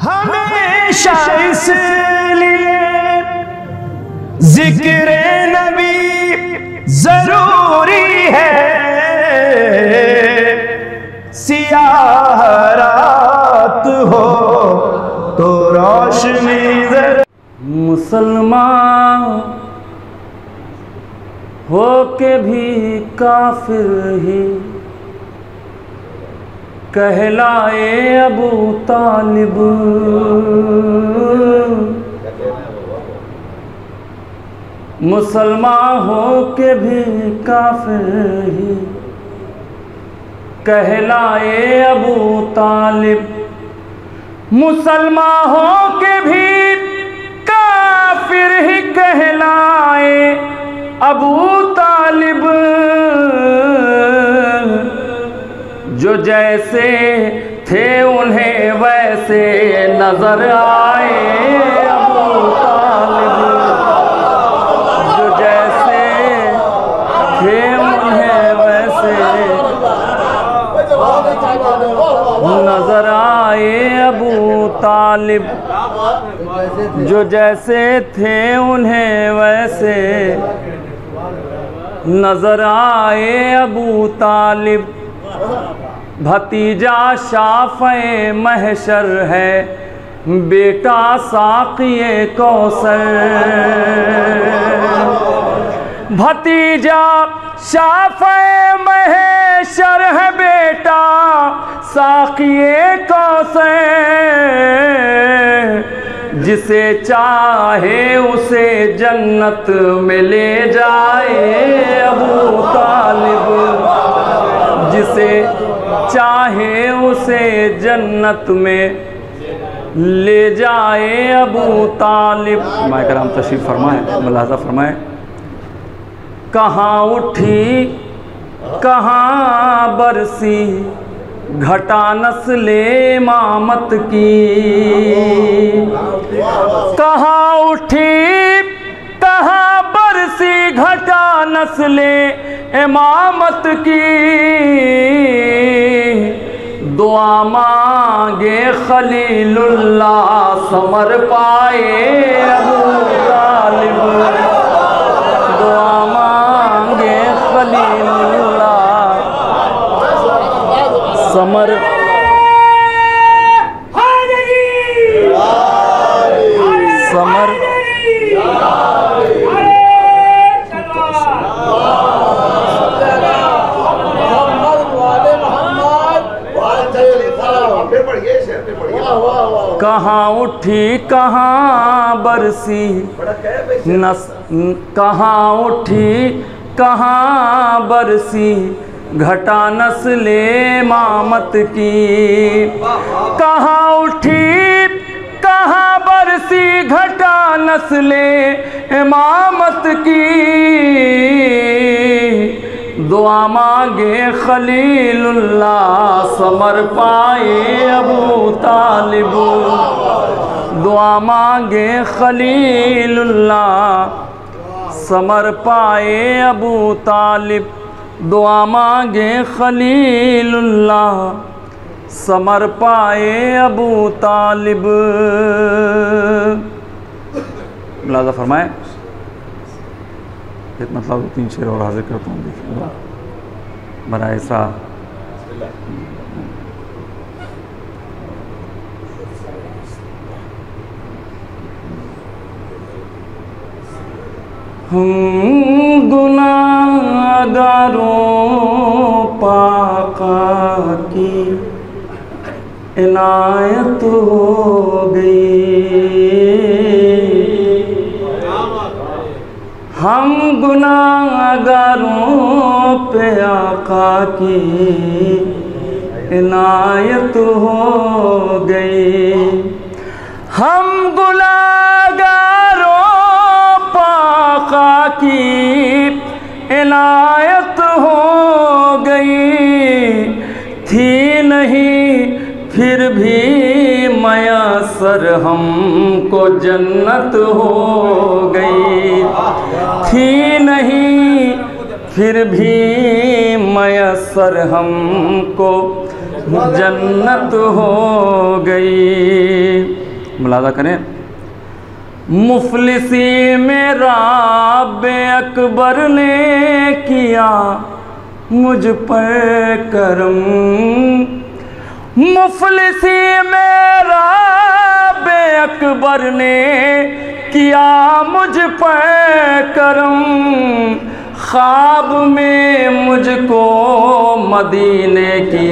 हमेशा इसलिए जिक्र नबी जरूरी है, सियाह रात हो तो रोशनी मुसलमान हो के भी काफिर ही कहलाए अबू तालिब। मुसलमान हो के भी काफिर ही कहलाए अबू तालिब। मुसलमान हो के भी काफिर ही कहलाए अबू तालिब। जो जैसे थे उन्हें वैसे नजर आए अबू तालिब। जो जैसे थे उन्हें वैसे नजर आए अबू तालिब। जो जैसे थे उन्हें वैसे नजर आए अबू तालिब। भतीजा शाफ़े महशर है, बेटा साक़िए कौसर। भतीजा शाफ़े महशर है, बेटा साक़िए कौसर। जिसे चाहे उसे जन्नत में ले जाए अबू तालिब। जिसे चाहे उसे जन्नत में ले जाए अबू तालिब। मायकराम तशरीफ़ फरमाए, मुलाज़ा फरमाए। कहाँ उठी कहाँ बरसी घटा नस्ले इमामत की। कहाँ उठी कहाँ बरसी घटा नस्ले इमामत की। दुआ मांगे खलीलुल्लाह समर पाए अबू तालिब। दुआ मांगे खलीलुल्लाह समर। समर कहाँ उठी कहाँ बरसी कहाँ उठी कहाँ बरसी घटा नस्ले इमामत की। कहाँ उठी कहाँ बरसी घटा नस्ले इमामत की। दुआ मांगे खलीलुल्लाह समर पाए अबू तालिब। दुआ मांगे खलीलुल्लाह समर पाए अबू तालिब। दुआ मांगे खलीलुल्लाह समर पाए अबू तालिब। मुलाज़ा फरमाए। एक मतलब 3 शेर और हाजिर करता हूँ, देखिए बड़ा ऐसा। हम गुनाहगारों पाका की इनायत हो गई। हम गुनाहगारों पे आका की इनायत हो गई। हम गुनाहगारों पे आका की इनायत हो गई। थी नहीं फिर भी मयसर हमको जन्नत हो गई। थी नहीं फिर भी मयसर हमको जन्नत हो गई। मुलाजा करें। मुफलिसी में राबे अकबर ने किया मुझ पर करम, मुफलिसी में राबे अकबर ने किया मुझ पर करम, ख्वाब में मुझको मदीने की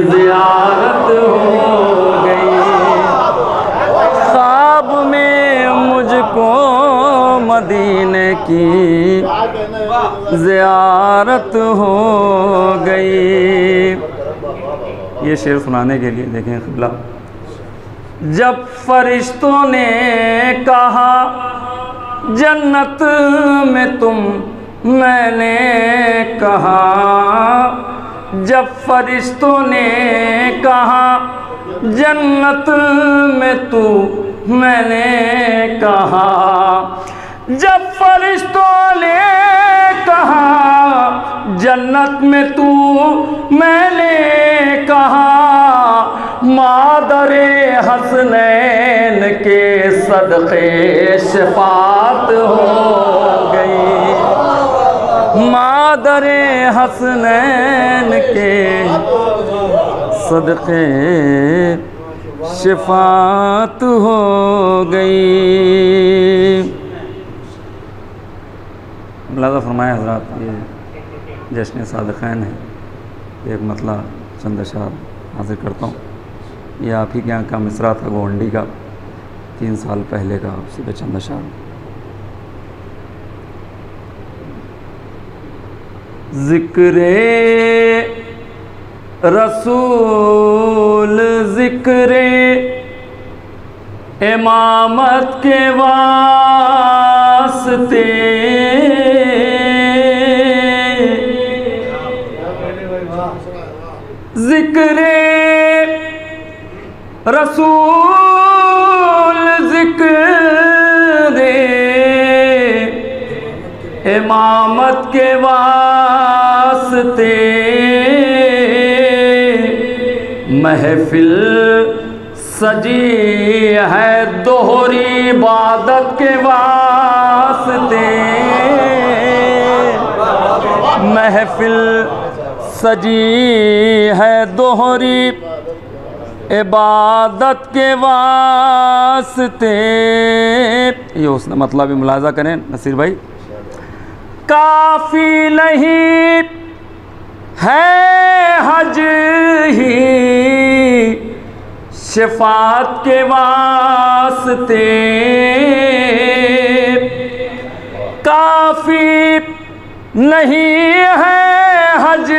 ज़ियारत हो गई, ख्वाब में मुझको मदीने की ज़ियारत हो गई। ये शेर सुनाने के लिए देखें क़िबला। जब फरिश्तों ने कहा जन्नत में तुम, मैंने कहा, जब फरिश्तों ने कहा जन्नत में तू, मैंने कहा, जब फरिश्तों ने कहा जन्नत में तू, मैंने कहा मादरे हसनैन के सदक़े शफ़ात हो गई, मादरे हसनैन के सदक़े शफ़ात हो गई। मुलाज़ा फरमाया हज़रात, ये जश्न सादिक़ैन है। एक मतला चंद अशार हाज़िर करता हूँ। ये आप ही के यहाँ का मिसरा था गोंडी का, 3 साल पहले का, उसी पे चंद अशार। ज़िक्रे रसूल ज़िक्रे इमामत के वास्ते, ज़िक्रे रसूल ज़िक्रे इमामत के वास्ते, महफिल सजी है दोहरी इबादत के वास्ते, महफिल सजी है दोहरी इबादत के वास्ते। ये उसने मतलब भी मुलाजा करें नसीर भाई। काफ़ी नहीं है हज ही शफ़ात के वास्ते, काफ़ी नहीं है हज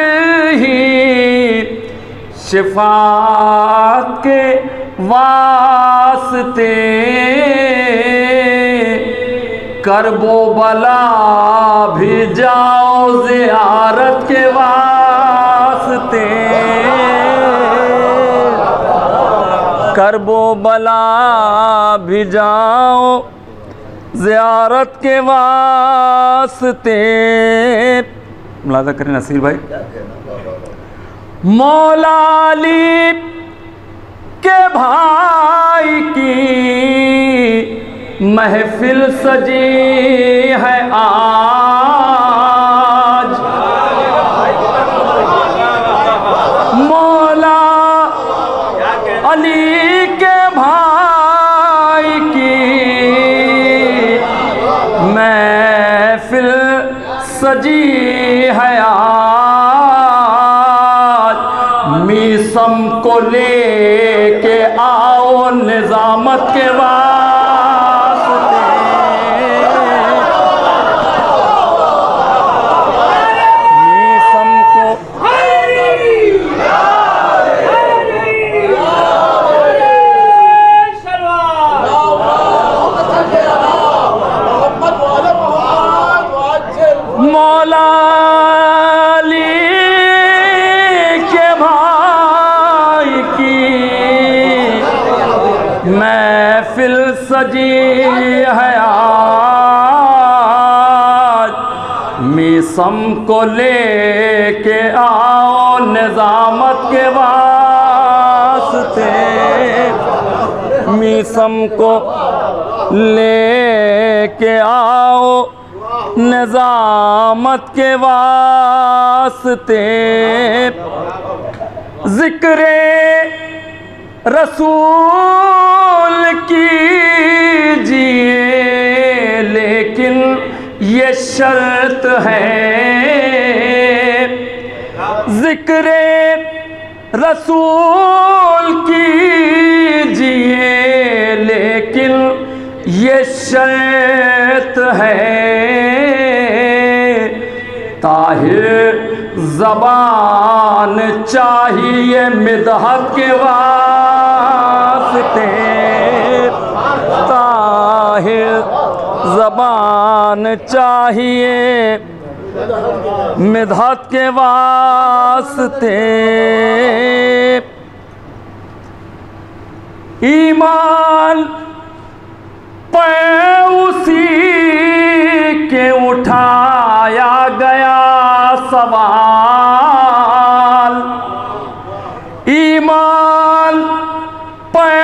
ही शफ़ात के वास्ते, करबो बला भी जाओ ज़ियारत के वास्ते, करबो बला भी जाओ ज़ियारत के वास्ते। मुलाज़ा करें नसीर भाई। मौला अली के भाई की महफिल सजी है आज, मौला अली के भाई की महफिल सजी है आज, मीसम को लेके आओ निजामत के वास्ते, मीसम को मौला महफिल सजी है आज, मीसम को लेके आओ निजामत के वास्ते, नफीसम को लेके आओ निज़ामत के वास्ते। ज़िक्रे रसूल कीजिए लेकिन ये शर्त है। ज़िक्रे रसूल कीजिए लेकिन ये शर्त है। ताहिर ज़बान चाहिए मिदहत के वास्ते। ताहिर ज़बान चाहिए मिदहत के वास्ते। ईमान पे उसी के उठाया गया सवाल। ईमान पे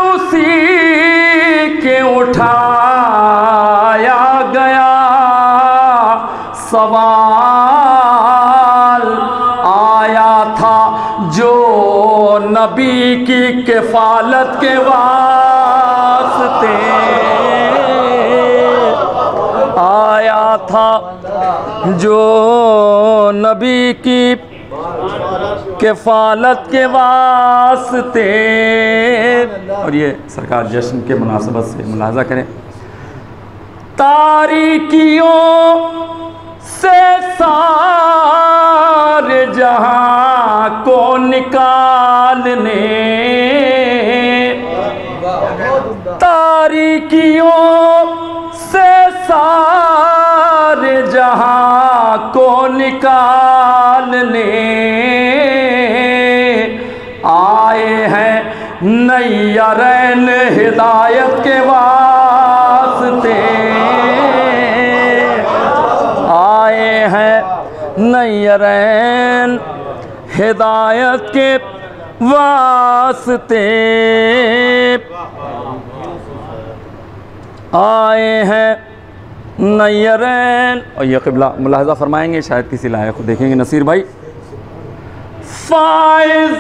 उसी के उठाया गया सवाल। आया था जो नबी की किफ़ालत के वास्ते। आया था जो नबी की किफ़ालत के वास्ते। और ये सरकार जश्न के मुनासबत से मुलाहज़ा करें। तारीकियों से सारे जहां को निकालने। तारीकियों से सारे जहां को निकालने आए हैं नैयरैन हिदायत के वास्ते। आए हैं नैयरैन हिदायत के वास्ते। आए हैं नैयरैन। और ये क़िबला मुलाहज़ा फरमाएंगे, शायद किसी लायक को देखेंगे नसीर भाई। फाइज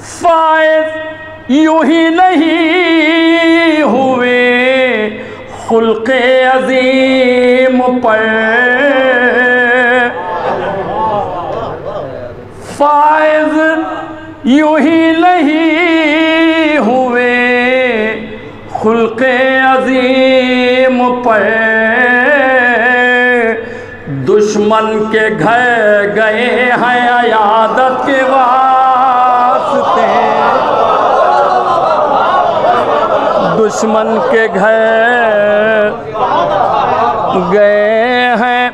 फाइज यूं ही नहीं हुए खुल्क़े अज़ीम पर। फाइज यूं ही नहीं हुए खुल्क़े अज़ीम पर। दुश्मन के घर गए हैं अयादत के वास्ते। दुश्मन के घर गए हैं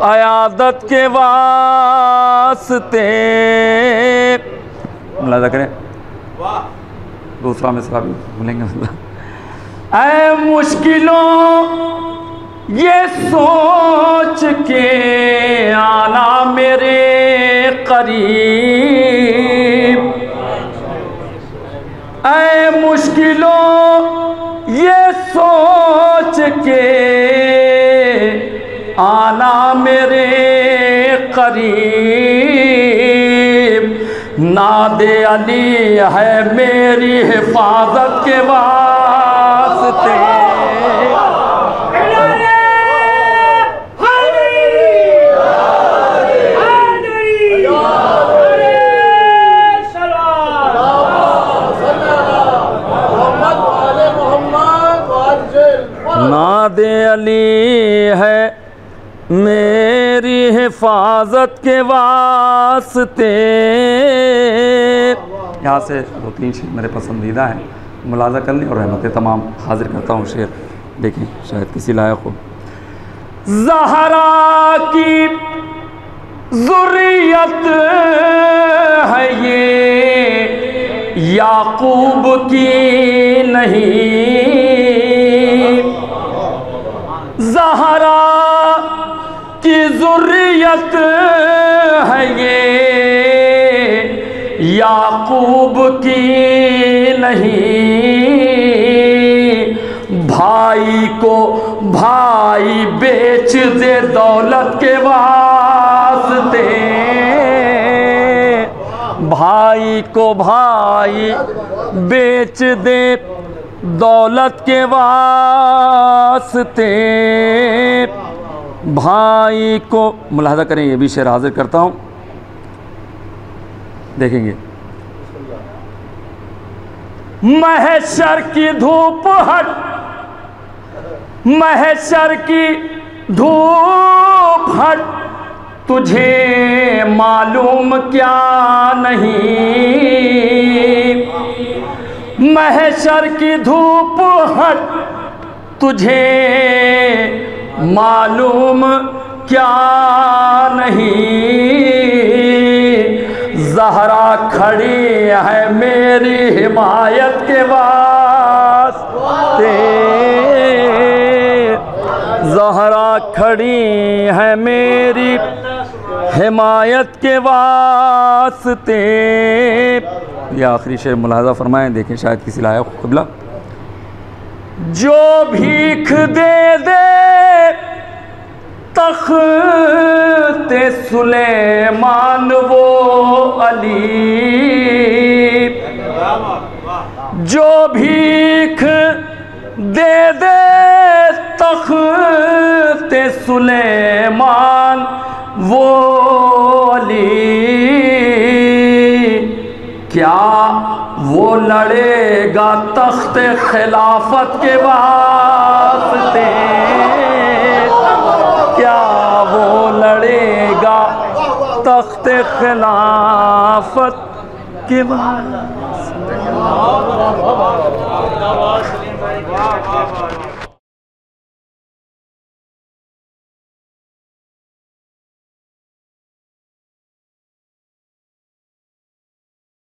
अयादत के वास्ते। मुलाज़ा करें, दूसरा मिसरा भी भूलेंगे। ऐ मुश्किलों ये सोच के आना मेरे करीब। ऐ मुश्किलों ये सोच के आना मेरे करीब। नादे अली है मेरी हिफाजत के वास्ते। नादे अली है मेरी हिफाजत के वास्ते। यहाँ से दो तीन शेर मेरे पसंदीदा हैं, मुलाज़ा कर लें और रहमत तमाम हाजिर करता हूँ शेर। देखें शायद किसी लायक हो। ज़हरा की ज़ुर्रियत है ये याकूब की नहीं। ज़हरा की ज़ुर्रियत है ये याकूब की नहीं, भाई को भाई बेच दे दौलत के वास्ते, भाई को भाई बेच दे दौलत के वास्ते, भाई को। मुलाहजा करें, ये भी शेर हाजिर करता हूँ, देखेंगे। महशर की धूप हट, महशर की धूप हट, तुझे मालूम क्या नहीं, महशर की धूप हट, तुझे मालूम क्या नहीं, ज़हरा खड़ी है मेरी हिमायत के वास्ते, ज़हरा खड़ी है मेरी हिमायत के वास्ते। ये आखिरी शेर मुलाहजा फरमाएं, देखें शायद किसी लायक क़िबला। जो भीख दे दे तख्ते सुलेमान वो अली, जो भीख दे दे तख्ते सुलेमान वो अली, क्या वो लड़ेगा तख्त खिलाफत के वास्ते, क्या वो लड़ेगा तख्त खिलाफत के वास्ते।